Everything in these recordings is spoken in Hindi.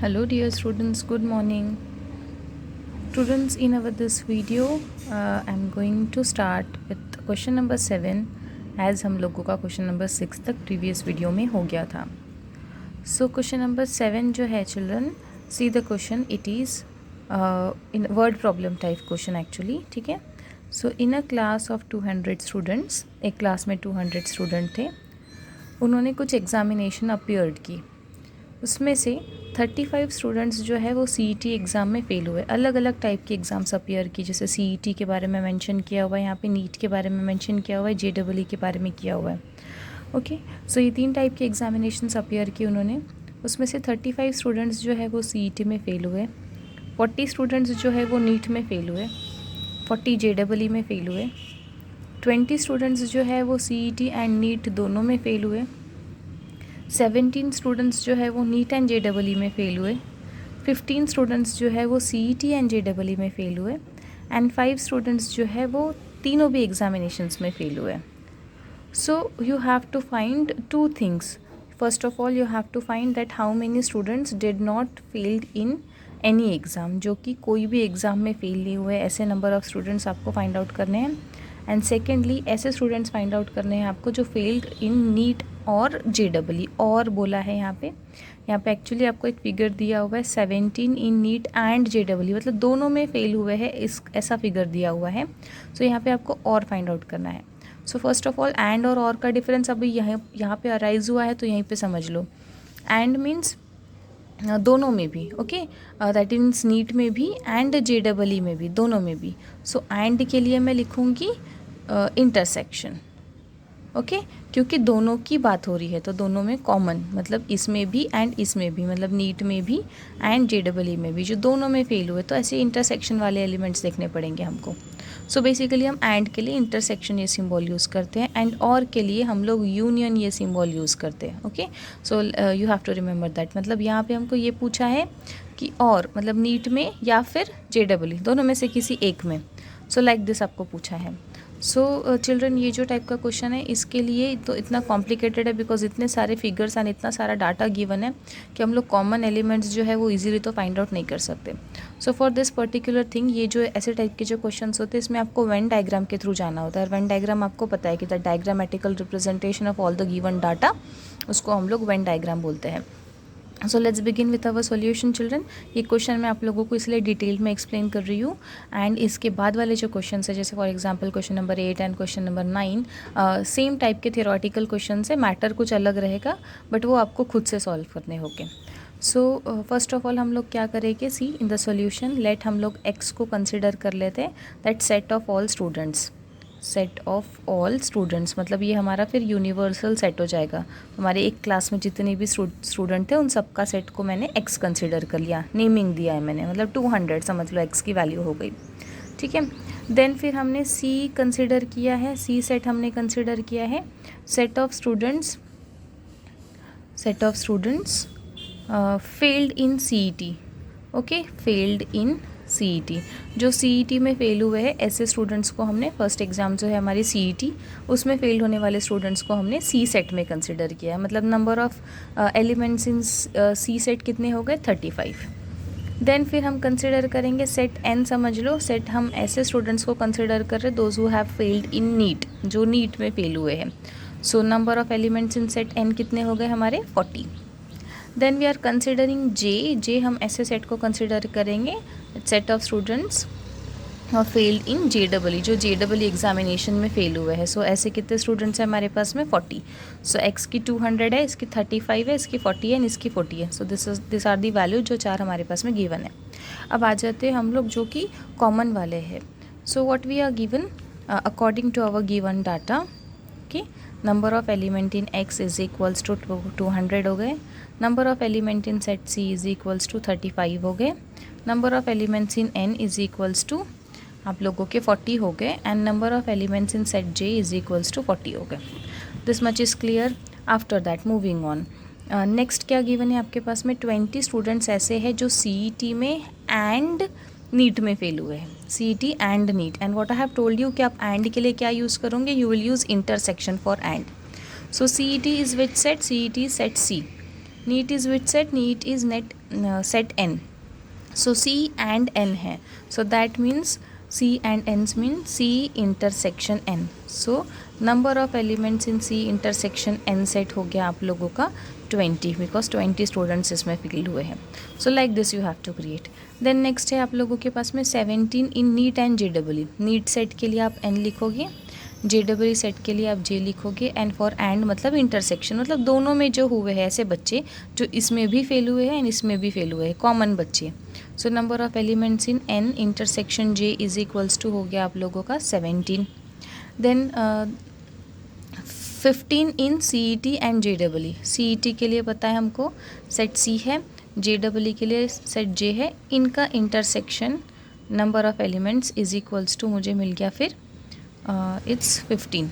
Hello dear students, good morning. Students, in our this video I'm going to start with question number 7 as हम लोगों का question number 6 तक previous video में हो गया था. So question number 7 जो है children, see the question, it is in word problem type question actually, ठीक है. So in a class of 200 students, एक class में 200 student थे, उन्होंने कुछ examination appeared की. उसमें से 35 स्टूडेंट्स जो है वो CET एग्ज़ाम में फ़ेल हुए. अलग अलग टाइप के एग्ज़ाम्स अपीयर की, जैसे CET के बारे में मेंशन किया हुआ है, यहाँ पे नीट के बारे में मेंशन किया हुआ है, JEE के बारे में किया हुआ है. ओके, सो ये 3 टाइप के एग्ज़ामिनेशंस अपीयर की उन्होंने. उसमें से 35 स्टूडेंट्स जो है वो CET में फ़ेल हुए, 40 स्टूडेंट्स जो है वो नीट में फ़ेल हुए, 40 JEE में फ़ेल हुए, 20 स्टूडेंट्स जो है वो CET एंड नीट दोनों में फ़ेल हुए, 17 स्टूडेंट्स जो है वो नीट एंड JEE में फ़ेल हुए, 15 स्टूडेंट्स जो है वो CET एंड JEE में फ़ेल हुए, एंड 5 स्टूडेंट्स जो है वो तीनों भी एग्ज़ामिनेशंस में फ़ेल हुए. So you have to find 2 things. First of all you have to find that how many students did not failed in any exam, जो कि कोई भी एग्ज़ाम में फ़ेल नहीं हुए, ऐसे नंबर ऑफ़ स्टूडेंट्स आपको फाइंड आउट करने हैं. एंड सेकेंडली ऐसे स्टूडेंट्स फाइंड आउट करने हैं आपको जो फेल्ड इन नीट और JEE. और बोला है यहाँ पे एक्चुअली आपको एक फिगर दिया हुआ है 17 इन नीट एंड JEE, मतलब दोनों में फेल हुए हैं, इस ऐसा फिगर दिया हुआ है. सो यहाँ पे आपको और फाइंड आउट करना है. So first of all and और का डिफरेंस अभी यहाँ पे अराइज हुआ है, तो यहीं पे समझ लो. एंड मीन्स दोनों में भी, ओके, दैट मीन्स नीट में भी एंड JEE में भी, दोनों में भी. सो एंड के लिए मैं लिखूँगी इंटरसेक्शन, ओके, क्योंकि दोनों की बात हो रही है, तो दोनों में कॉमन, मतलब इसमें भी एंड इसमें भी, मतलब नीट में भी एंड JEE में भी, जो दोनों में फेल हुए, तो ऐसे इंटरसेक्शन वाले एलिमेंट्स देखने पड़ेंगे हमको. सो बेसिकली हम एंड के लिए इंटरसेक्शन ये सिंबल यूज़ करते हैं, एंड और के लिए हम लोग यूनियन ये सिंबल यूज़ करते हैं. Okay, so you have to remember that. मतलब यहाँ पे हमको ये पूछा है कि और मतलब नीट में या फिर JEE, दोनों में से किसी एक में. सो लाइक दिस आपको पूछा है. सो चिल्ड्रन, ये जो टाइप का क्वेश्चन है इसके लिए तो इतना कॉम्प्लिकेटेड है, बिकॉज इतने सारे फिगर्स एंड इतना सारा डाटा गिवन है कि हम लोग कॉमन एलिमेंट्स जो है वो इजीली तो फाइंड आउट नहीं कर सकते. So for this particular thing, ये जो ऐसे टाइप के जो क्वेश्चंस होते हैं इसमें आपको वेन डायग्राम के थ्रू जाना होता है. और वेन डायग्राम आपको पता है कि the diagrammatical representation of all the given data, उसको हम लोग वेन डायग्राम बोलते हैं. So let's begin with our solution children. ये क्वेश्चन मैं आप लोगों को इसलिए डिटेल में एक्सप्लेन कर रही हूँ, एंड इसके बाद वाले जो क्वेश्चन है, जैसे for example question number 8 and question number 9, same type के थियोरेटिकल क्वेश्चन है, मैटर कुछ अलग रहेगा, बट वो आपको खुद से सॉल्व करने होंगे. सो फर्स्ट ऑफ ऑल हम लोग क्या करेंगे, सी इन द सॉल्यूशन लेट हम लोग x को कंसिडर कर लेते हैं, that set of all students. Set of all students मतलब ये हमारा फिर यूनिवर्सल सेट हो जाएगा. हमारे एक क्लास में जितने भी स्टूडेंट थे उन सबका सेट को मैंने x कंसिडर कर लिया, नेमिंग दिया है मैंने, मतलब 200 समझ लो x की वैल्यू हो गई. ठीक है, देन फिर हमने c कंसिडर किया है, c सेट हमने कंसिडर किया है. Set of students failed in CET. Okay, failed in CET, जो CET में फ़ेल हुए हैं ऐसे स्टूडेंट्स को हमने, फर्स्ट एग्ज़ाम जो है हमारी CET, उसमें फ़ेल होने वाले स्टूडेंट्स को हमने C सेट में कंसिडर किया है. मतलब number of elements in C set कितने हो गए, 35. देन फिर हम कंसिडर करेंगे सेट N, समझ लो सेट हम ऐसे स्टूडेंट्स को कंसिडर कर रहे, those who have failed in NEET, जो नीट में फ़ेल हुए हैं. So number of elements in set N कितने हो गए हमारे, 40. Then we are considering J हम ऐसे सेट को कंसिडर करेंगे, set of students failed in JEE, जो JEE एग्जामिनेशन में फ़ेल हुए हैं. सो ऐसे कितने स्टूडेंट्स हैं हमारे पास में, 40. सो x की 200 है, इसकी 35 है, इसकी 40 है, एंड इसकी 40 है. So this are the value जो 4 हमारे पास में गिवन है. अब आ जाते हैं हम लोग जो कि कॉमन वाले हैं. So what we are given according to our given data, okay, number of element in x is equals to 200 हो गए, number of element in set C is equals to 35 हो गए, number of elements in N is equals to आप लोगों के 40 हो गए, and number of elements in set J is equals to 40 हो गए. This much is clear. After that moving on, next क्या गिवन है आपके पास में, 20 स्टूडेंट्स ऐसे हैं जो CET में एंड नीट में फेल हुए हैं, CET एंड नीट. And what I have told you कि आप एंड के लिए क्या यूज़ करोगे, you will use intersection for and. So CET is which set, CET set C. NEET is which set, NEET is net set n. So C and N है, so that means C and N mean C intersection N. So number of elements in C intersection N set हो गया आप लोगों का 20, because 20 स्टूडेंट्स इसमें फिल हुए हैं. So like this you have to create. Then next है आप लोगों के पास में 17 in NEET and JEE. NEET set के लिए आप N लिखोगे, JEE सेट के लिए आप J लिखोगे, एंड फॉर एंड मतलब इंटरसेक्शन, मतलब दोनों में जो हुए हैं ऐसे बच्चे जो इसमें भी फेल हुए हैं एंड इसमें भी फेल हुए हैं, कॉमन बच्चे. So number of elements in N intersection J is equals to हो गया आप लोगों का 17. Then 15 in CET and JEE. CET के लिए पता है हमको सेट C है, JEE के लिए सेट J है, इनका intersection number of elements is equals to मुझे मिल गया फिर इट्स 15.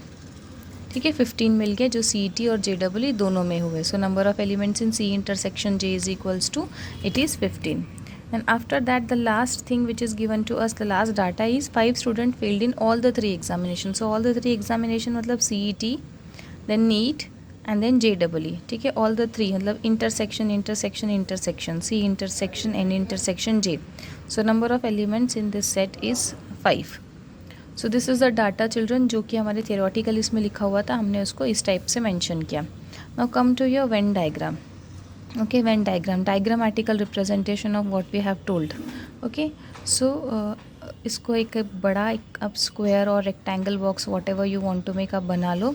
ठीक है, 15 मिल गया जो CET और JEE दोनों में हुए. So number of elements in C intersection J is equals to it is 15. And after that, the last thing which is given to us, the last data is 5 students failed in all the 3 examinations. So all the 3 examination मतलब CET, then NEET and then JEE. ठीक है, all the 3 मतलब intersection intersection intersection, C intersection N intersection J. So number of elements in this set is 5. So this is the data children जो कि हमारे theoretical इसमें लिखा हुआ था, हमने उसको इस टाइप से मेंशन किया. Now come to your Venn diagram. Okay, Venn diagram, diagrammatical representation of what we have told. Okay, so इसको एक बड़ा एक आप स्क्वायर और rectangle box whatever you want to make आप बना लो.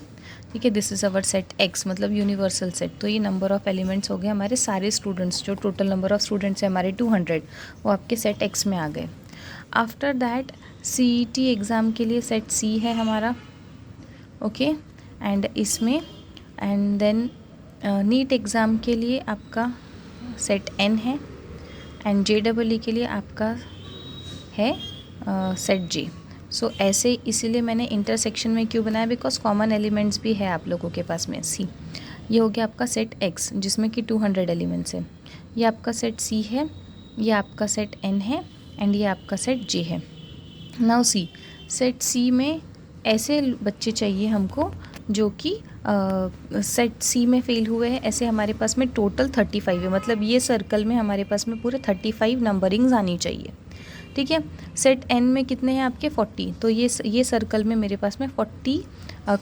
ठीक है, this is our set X मतलब यूनिवर्सल सेट. तो ये नंबर ऑफ एलिमेंट्स हो गए हमारे सारे स्टूडेंट्स, जो टोटल नंबर ऑफ स्टूडेंट्स है हमारे 200, वो आपके सेट X में आ गए. आफ्टर दैट CET एग्ज़ाम के लिए सेट C है हमारा. ओके, एंड इसमें एंड देन नीट एग्ज़ाम के लिए आपका सेट N है, एंड JEE के लिए आपका है सेट J. सो ऐसे इसीलिए मैंने इंटरसेक्शन में क्यों बनाया, बिकॉज कॉमन एलिमेंट्स भी है आप लोगों के पास में. C ये हो गया आपका सेट X जिसमें कि 200 एलिमेंट्स है. ये आपका सेट C है, ये आपका सेट N है, एंड ये आपका सेट J है. नाउ C सेट C में ऐसे बच्चे चाहिए हमको जो कि सेट C में फेल हुए हैं. ऐसे हमारे पास में टोटल 35 है, मतलब ये सर्कल में हमारे पास में पूरे 35 नंबरिंग्स आनी चाहिए. ठीक है, सेट N में कितने हैं आपके 40, तो ये सर्कल में मेरे पास में 40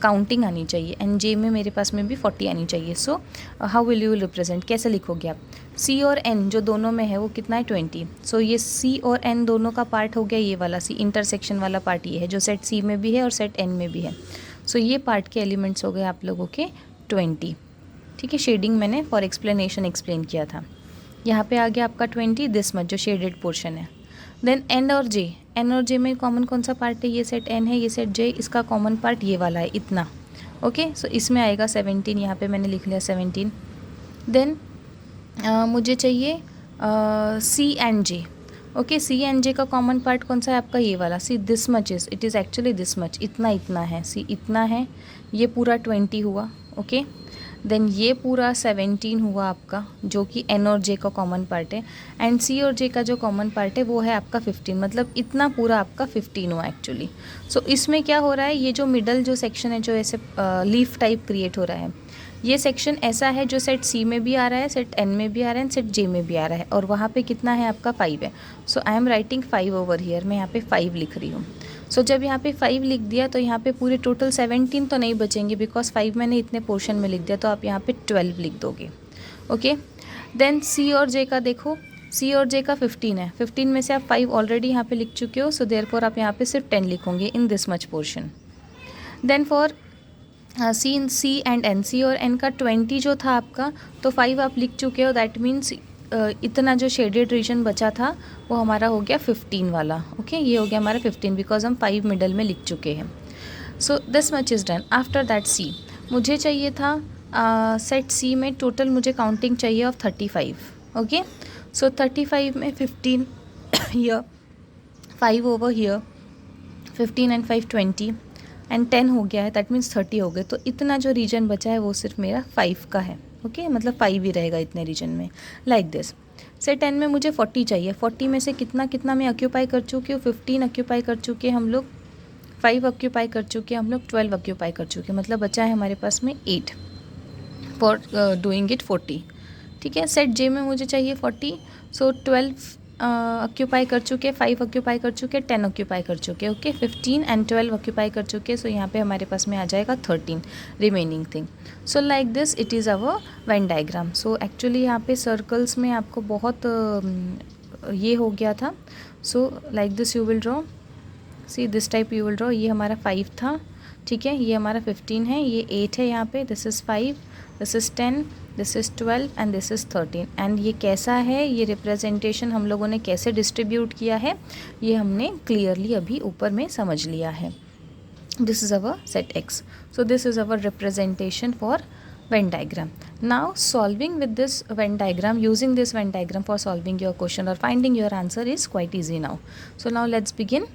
काउंटिंग आनी चाहिए, एंड J में मेरे पास में भी 40 आनी चाहिए. So how will you represent, कैसे लिखोगे आप. C और N जो दोनों में है वो कितना है 20. सो ये C और N दोनों का पार्ट हो गया ये वाला C इंटरसेक्शन वाला पार्ट, ये है जो सेट C में भी है और सेट N में भी है. सो ये पार्ट के एलिमेंट्स हो गए आप लोगों के 20. ठीक है, शेडिंग मैंने फॉर एक्सप्लेनेशन एक्सप्लेन किया था. यहाँ पे आ गया आपका 20 दिस मच जो शेडेड पोर्शन है. देन N और J में कॉमन कौन सा पार्ट है, ये सेट N है, ये सेट J, इसका कॉमन पार्ट ये वाला है इतना. ओके, सो इसमें आएगा 17, यहाँ पे मैंने लिख लिया 17. देन मुझे चाहिए C and J. Okay, C and J का कॉमन पार्ट कौन सा है आपका, ये वाला. See this much it is actually this much, इतना है. सी इतना है, ये पूरा 20 हुआ. ओके, देन ये पूरा 17 हुआ आपका, जो कि N और J का कॉमन पार्ट है, एंड C और J का जो कॉमन पार्ट है वो है आपका 15, मतलब इतना पूरा आपका 15 हुआ एक्चुअली. सो इसमें क्या हो रहा है, ये जो मिडल जो सेक्शन है जो ऐसे लीफ टाइप क्रिएट हो रहा है, ये सेक्शन ऐसा है जो सेट C में भी आ रहा है, सेट N में भी आ रहा है, सेट J में भी आ रहा है, और वहाँ पे कितना है आपका 5 है. So I am writing 5 over here, मैं यहाँ पे 5 लिख रही हूँ. सो जब यहाँ पे 5 लिख दिया तो यहाँ पे पूरे टोटल 17 तो नहीं बचेंगे, बिकॉज 5 मैंने इतने पोर्शन में लिख दिया, तो आप यहाँ पे 12 लिख दोगे. ओके, देन C और J का देखो, C और J का 15 है. 15 में से आप 5 ऑलरेडी यहाँ पे लिख चुके हो, सो देयरफॉर आप यहाँ पे सिर्फ 10 लिखोगे in this much portion. Then for C and N, C और N का 20 जो था आपका, तो 5 आप लिख चुके हो, दैट मीन्स इतना जो शेडेड रीजन बचा था वो हमारा हो गया 15 वाला. ओके, ये हो गया हमारा 15 बिकॉज हम 5 मिडल में लिख चुके हैं. So this much is done. After that C मुझे चाहिए था सेट C में टोटल मुझे काउंटिंग चाहिए ऑफ 35. ओके, सो 35 में 15 here, 5 over here, 15 and 5 20 and 10 हो गया है, दैट मीन्स 30 हो गए. तो इतना जो रीजन बचा है वो सिर्फ मेरा 5 का है. ओके, मतलब 5 ही रहेगा इतने रीजन में, लाइक दिस. सेट N में मुझे 40 चाहिए. 40 में से कितना मैं ऑक्यूपाई कर चुकी हूँ, 15 ऑक्यूपाई कर चुके हम लोग, 5 ऑक्यूपाई कर चुके हम लोग, 12 ऑक्यूपाई कर चुके, मतलब बचा है हमारे पास में 8 फॉर डूइंग इट 40. ठीक है। सेट जे में मुझे चाहिए 40, सो 12 ऑक्यूपाई कर चुके, 5 ऑक्यूपाई कर चुके, 10 ऑक्यूपाई कर चुके, ओके 15 एंड 12 ऑक्यूपाई कर चुके, सो यहाँ पे हमारे पास में आ जाएगा 13 remaining thing. So like this it is our Venn diagram. So actually यहाँ पे सर्कल्स में आपको बहुत ये हो गया था। सो like this you will draw, see this type you will draw. ये हमारा 5 था, ठीक है, ये हमारा 15 है, ये 8 है, यहाँ पे this is 5, this is 10, this is 12 and this is 13। And ये कैसा है, ये रिप्रेजेंटेशन हम लोगों ने कैसे डिस्ट्रीब्यूट किया है ये हमने क्लियरली अभी ऊपर में समझ लिया है। This is our set x, so this is our representation for Venn diagram. Now solving with this Venn diagram, using this Venn diagram for solving your question or finding your answer is quite easy now. So now let's begin.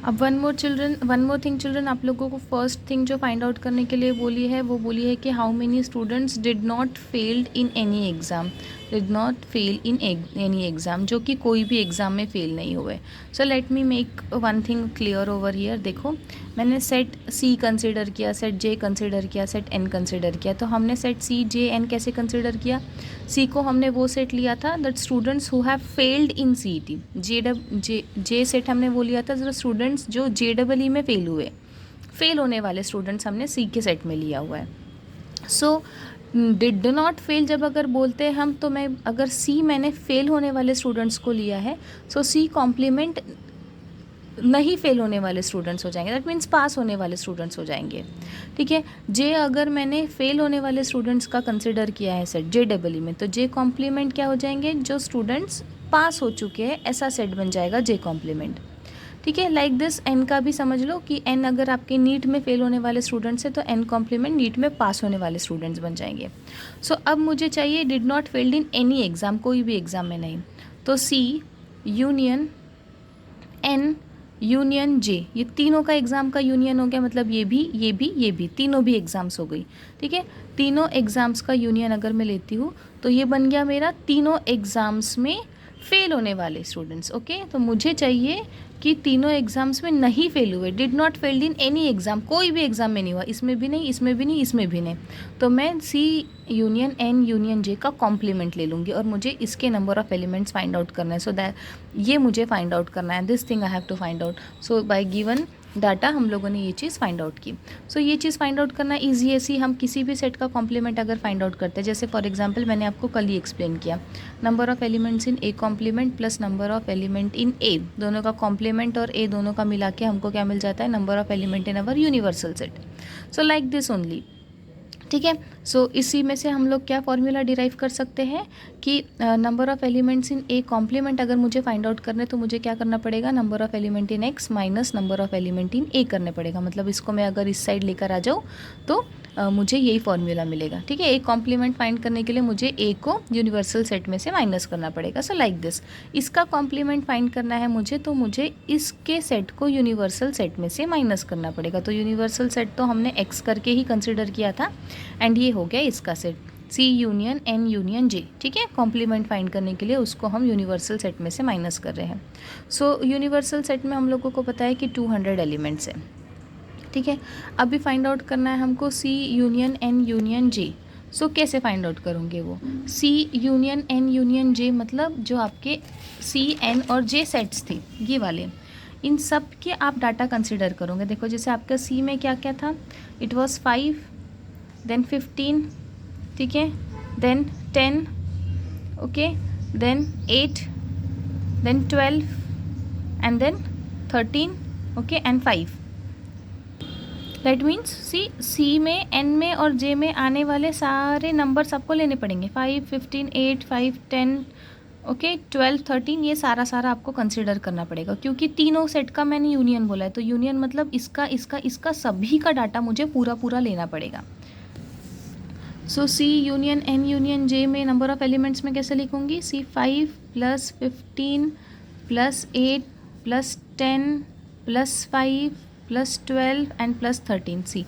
अब वन मोर थिंग चिल्ड्रन, आप लोगों को फर्स्ट थिंग जो फाइंड आउट करने के लिए बोली है वो बोली है कि how many students did not failed in any exam, did not fail in any exam, जो कि कोई भी एग्ज़ाम में फेल नहीं हुए। So let me make one thing clear over here. देखो मैंने सेट सी कंसिडर किया, सेट जे कंसिडर किया, सेट एन कंसिडर किया। तो हमने सेट सी जे एन कैसे कंसिडर किया? सी को हमने वो सेट लिया था that students who have failed in CET. J set हमने वो लिया था स्टूडेंट्स जो JEE में फेल हुए, फेल होने वाले स्टूडेंट्स हमने सी के सेट में लिया हुआ है। सो डिड नॉट फेल जब अगर बोलते हैं हम, तो मैं अगर सी मैंने फेल होने वाले स्टूडेंट्स को लिया है, सो सी कॉम्प्लीमेंट नहीं फेल होने वाले स्टूडेंट्स हो जाएंगे, दैट मीन्स पास होने वाले स्टूडेंट्स हो जाएंगे, ठीक है। जे अगर मैंने फेल होने वाले स्टूडेंट्स का कंसिडर किया है सेट JEE में, तो जे कॉम्प्लीमेंट क्या हो जाएंगे, जो स्टूडेंट्स पास हो चुके हैं ऐसा सेट बन जाएगा जे कॉम्प्लीमेंट, ठीक है। लाइक दिस एन का भी समझ लो कि एन अगर आपके नीट में फेल होने वाले स्टूडेंट्स है तो एन कॉम्प्लीमेंट नीट में पास होने वाले स्टूडेंट्स बन जाएंगे। सो अब मुझे चाहिए did not failed in any exam, कोई भी एग्ज़ाम में नहीं, तो सी यूनियन एन यूनियन जे, ये तीनों का एग्ज़ाम का यूनियन हो गया, मतलब ये भी तीनों भी एग्ज़ाम्स हो गई, ठीक है। तीनों एग्ज़ाम्स का यूनियन अगर मैं लेती हूँ तो ये बन गया मेरा तीनों एग्ज़ाम्स में फेल होने वाले स्टूडेंट्स, ओके। तो मुझे चाहिए कि तीनों एग्ज़ाम्स में नहीं फेल हुए, did not failed in any exam, कोई भी एग्ज़ाम में नहीं हुआ, इसमें भी नहीं, इसमें भी नहीं, इसमें भी नहीं, तो मैं सी यूनियन एन यूनियन जे का कॉम्प्लीमेंट ले लूँगी और मुझे इसके number of elements find out करना है। सो दैट ये मुझे फाइंड आउट करना है, this thing I have to find out. So by given data हम लोगों ने ये चीज़ फाइंड आउट की। सो ये चीज़ फाइंड आउट करना ईजी है। सी हम किसी भी सेट का कॉम्प्लीमेंट अगर फाइंड आउट करते हैं, जैसे फॉर एग्जांपल मैंने आपको कल ही एक्सप्लेन किया, number of elements in A complement plus number of element in A, दोनों का कॉम्प्लीमेंट और ए दोनों का मिला के हमको क्या मिल जाता है, number of element in our universal set. So like this only, ठीक है। सो इसी में से हम लोग क्या फॉर्मूला डिराइव कर सकते हैं कि number of elements in A complement अगर मुझे फाइंड आउट करने तो मुझे क्या करना पड़ेगा, number of element in X minus number of element in A करने पड़ेगा। मतलब इसको मैं अगर इस साइड लेकर आ जाऊँ तो मुझे यही फॉर्मूला मिलेगा, ठीक है। ए कॉम्प्लीमेंट फाइंड करने के लिए मुझे ए को यूनिवर्सल सेट में से माइनस करना पड़ेगा। सो लाइक दिस, इसका कॉम्प्लीमेंट फाइंड करना है मुझे, तो मुझे इसके सेट को यूनिवर्सल सेट में से माइनस करना पड़ेगा। तो यूनिवर्सल सेट तो हमने एक्स करके ही कंसिडर किया था एंड ये हो गया इसका सेट सी यूनियन एन यूनियन जे, ठीक है। कॉम्प्लीमेंट फाइंड करने के लिए उसको हम यूनिवर्सल सेट में से माइनस कर रहे हैं। सो यूनिवर्सल सेट में हम लोगों को पता है कि 200 एलिमेंट्स हैं, ठीक है। अभी फाइंड आउट करना है हमको सी यूनियन एन यूनियन जे। सो कैसे फाइंड आउट करोगे वो, सी यूनियन एन यूनियन जे, मतलब जो आपके सी एन और जे सेट्स थे ये वाले, इन सब के आप डाटा कंसिडर करोगे। देखो जैसे आपका सी में क्या क्या था, इट वॉज 5 देन 15, ठीक है, then 10, okay, then 8, then 12 and then 13, okay, and 5। That means C में एन में और जे में आने वाले सारे नंबर्स आपको लेने पड़ेंगे, 5 15 8 5 10, ओके, 12 13, ये सारा आपको कंसिडर करना पड़ेगा क्योंकि तीनों सेट का मैंने यूनियन बोला है। तो यूनियन मतलब इसका सभी का डाटा मुझे पूरा लेना पड़ेगा। सो सी यूनियन एन यूनियन जे में नंबर ऑफ़ एलिमेंट्स में कैसे लिखूँगी, सी 5 + 15 + 8 + 10 + 5 + 12 एंड +13। सी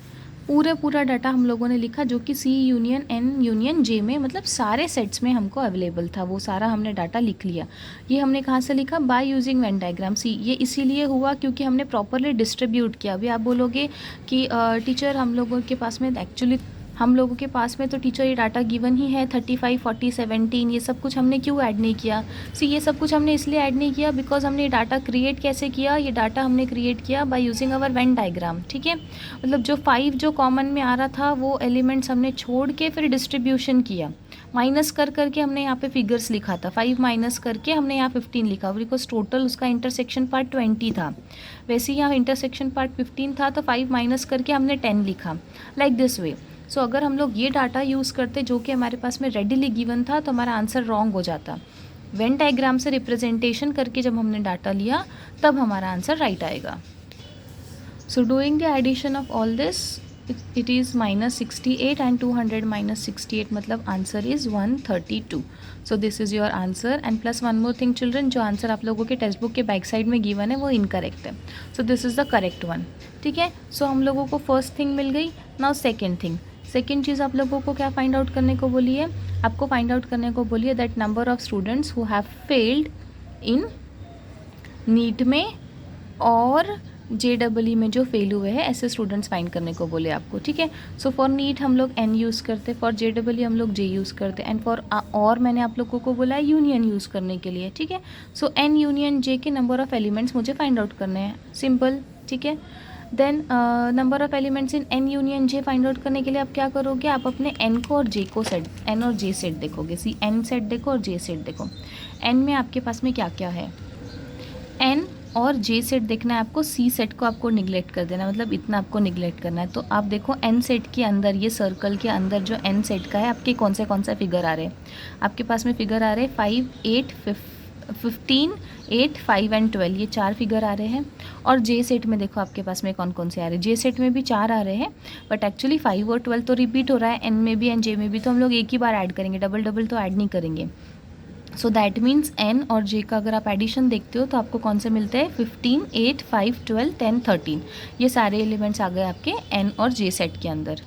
पूरा डाटा हम लोगों ने लिखा जो कि सी यूनियन एन यूनियन जे में, मतलब सारे सेट्स में हमको अवेलेबल था, वो सारा हमने डाटा लिख लिया। ये हमने कहाँ से लिखा, बाय यूजिंग वेन डायग्राम। सी ये इसीलिए हुआ क्योंकि हमने प्रॉपरली डिस्ट्रीब्यूट किया। अभी आप बोलोगे कि टीचर हम लोगों के पास में एक्चुअली हम लोगों के पास में तो टीचर ये डाटा गिवन ही है 35, 40, 17, ये सब कुछ हमने क्यों ऐड नहीं किया? ये सब कुछ हमने इसलिए ऐड नहीं किया बिकॉज हमने डाटा क्रिएट कैसे किया? ये डाटा हमने क्रिएट किया by using our Venn diagram, ठीक है। मतलब जो 5 जो कॉमन में आ रहा था वो एलिमेंट्स हमने छोड़ के फिर डिस्ट्रीब्यूशन किया, माइनस कर करके हमने यहाँ पे फिगर्स लिखा था, 5 माइनस करके हमने यहाँ 15 लिखा, बिकॉज टोटल उसका इंटरसेक्शन पार्ट 20 था। वैसे ही यहाँ इंटरसेक्शन पार्ट 15 था तो 5 माइनस करके हमने 10 लिखा, लाइक दिस वे। सो अगर हम लोग ये डाटा यूज़ करते जो कि हमारे पास में रेडिली गिवन था तो हमारा आंसर रॉन्ग हो जाता। वेन डायग्राम से रिप्रेजेंटेशन करके जब हमने डाटा लिया तब हमारा आंसर राइट आएगा। So doing the addition of all this it is -68 and 200 -68 मतलब answer is 132. So this is your answer and plus one more thing children, जो आंसर आप लोगों के टेक्स्ट बुक के बैक साइड में गिवन है वो इनकरेक्ट है, so this is the correct one, ठीक है। सो हम लोगों को फर्स्ट थिंग मिल गई। नाउ सेकेंड थिंग, सेकेंड चीज़ आप लोगों को क्या फाइंड आउट करने को बोली है? आपको फाइंड आउट करने को बोली है that number of students who have failed in NEET में और JEE में जो फेल हुए हैं ऐसे स्टूडेंट्स फाइंड करने को बोले आपको, ठीक है। सो फॉर नीट हम लोग N यूज़ करते, फॉर JEE हम लोग J यूज़ करते, एंड फॉर और मैंने आप लोगों को बोला है यूनियन यूज़ करने के लिए, ठीक है। सो N यूनियन J के नंबर ऑफ़ एलिमेंट्स मुझे फाइंड आउट करने हैं, सिंपल, ठीक है। Then number of elements in N union J find out करने के लिए आप क्या करोगे? आप अपने N को और J को सेट, N और J सेट देखोगे। N सेट देखो और J सेट देखो। N में आपके पास में क्या क्या है? N और J सेट देखना है आपको, C सेट को आपको निगलेक्ट कर देना, मतलब इतना आपको निगलेक्ट करना है। तो आप देखो N सेट के अंदर, ये सर्कल के अंदर जो N सेट का है आपके कौन से फिगर आ रहे हैं? आपके पास में फिगर आ रहे हैं 5, 8, 15, 8, 5 एंड 12, ये 4 फिगर आ रहे हैं। और J सेट में देखो आपके पास में कौन कौन से आ रहे हैं? J सेट में भी 4 आ रहे हैं, बट एक्चुअली 5 और 12 तो रिपीट हो रहा है, N में भी एंड J में भी, तो हम लोग एक ही बार ऐड करेंगे, डबल डबल तो ऐड नहीं करेंगे। सो दैट मीन्स N और J का अगर आप एडिशन देखते हो तो आपको कौन से मिलते हैं? 15, 8, 5, 12, 10, 13, ये सारे एलिमेंट्स आ गए आपके N और J सेट के अंदर।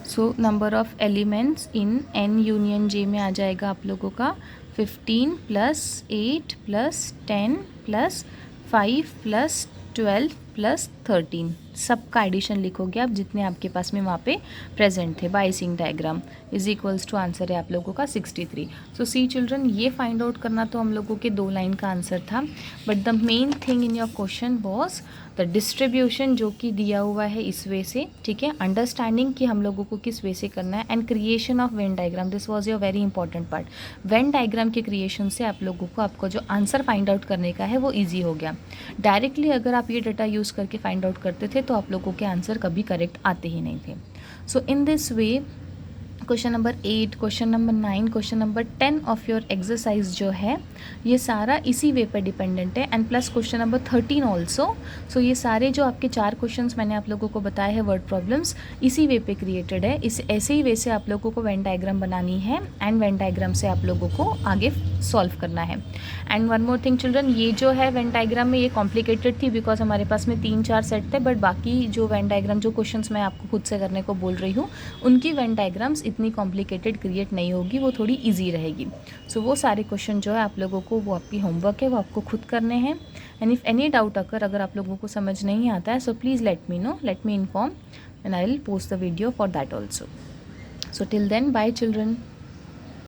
सो number of elements in N union J में आ जाएगा आप लोगों का 15 + 8 + 10 + 5 + 12 + 13, सबका एडिशन लिखोगे आप जितने आपके पास में वहाँ पे प्रेजेंट थे by seeing diagram, is equals to answer है आप लोगों का 63। सो सी चिल्ड्रन, ये फाइंड आउट करना तो हम लोगों के 2 लाइन का आंसर था, but the main thing in your question was the distribution जो कि दिया हुआ है इस वे से, ठीक है। अंडरस्टैंडिंग कि हम लोगों को किस वे से करना है, and creation of Venn diagram, this was your very important part. Venn diagram के क्रिएशन से आप लोगों को आपको जो आंसर फाइंड आउट करने का है वो ईजी हो गया। डायरेक्टली अगर आप ये डाटा यूज़ करके फाइंड आउट करते थे तो आप लोगों के आंसर कभी करेक्ट आते ही नहीं थे। So in this way question number 8, question number 9, question number 10 of your exercise जो है ये सारा इसी वे पर डिपेंडेंट है, and plus question number 13 also. So ये सारे जो आपके 4 क्वेश्चंस मैंने आप लोगों को बताए हैं वर्ड प्रॉब्लम्स, इसी वे पे क्रिएटेड है। इस ऐसे ही वे से आप लोगों को वेन डायग्राम बनानी है एंड वेन डायग्राम से आप लोगों को आगे सॉल्व करना है। And one more thing children, ये जो है वेन डायग्राम में ये कॉम्प्लिकेटेड थी बिकॉज हमारे पास में 3-4 सेट थे, बट बाकी जो वेन डायग्राम जो क्वेश्चंस मैं आपको खुद से करने को बोल रही हूँ उनकी वेन डायग्राम्स इतनी कॉम्प्लिकेटेड क्रिएट नहीं होगी, वो थोड़ी ईजी रहेगी। सो वो सारे क्वेश्चन जो है आप लोगों को, वो आपकी होमवर्क है, वो आपको खुद करने हैं। एंड इफ़ एनी डाउट अगर आप लोगों को समझ नहीं आता है, so please let me know, let me inform and I will post the video for that also. So till then, bye children.